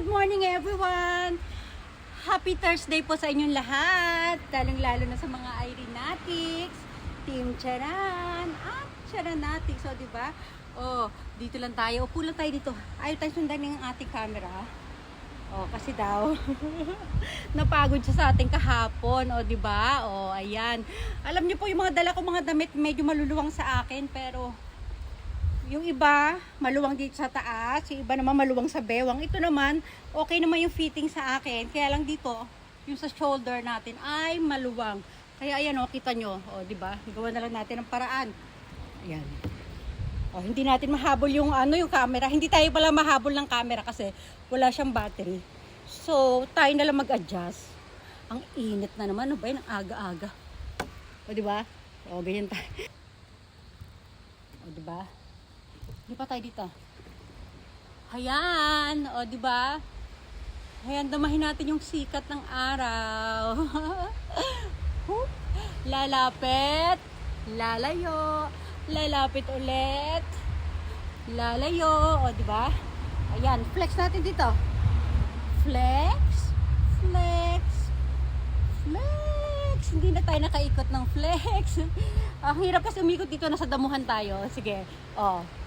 Good morning everyone! Happy Thursday po sa inyong lahat, lalong-lalo na sa mga Irenatics, Team Charan at Charanatics, o diba? Oh, dito lang tayo, upo lang tayo dito. Ayaw tayo sundan ng ating camera. Oh, kasi daw napagod siya sa ating kahapon, o diba? Oh, ayan. Alam niyo po yung mga dala ko mga damit medyo maluluwang sa akin, pero yung iba, maluwang dito sa taas. Yung iba naman maluwang sa bewang. Ito naman, okay naman yung fitting sa akin. Kaya lang dito, yung sa shoulder natin ay maluwang. Kaya ayan o, kita nyo. O, diba? Gawa na lang natin ang paraan. Ayan. O, hindi natin mahabol yung yung camera. Hindi tayo pala mahabol ng camera kasi wala siyang battery. So, tayo na lang mag-adjust. Ang init na naman. Ano ba yun? Ang aga-aga. O, diba? O, ganyan tayo. O, diba? Di pa tayo dito. Ayan, o di ba? Ayan, damahin natin yung sikat ng araw. Lalapit, lalayo, lalapit ulit, lalayo, o di ba? Ayan, flex natin dito. Flex, flex, flex. Hindi na tayo nakaikot ng flex. Ang hirap kasi umikot dito, nasa damuhan tayo. Sige, o.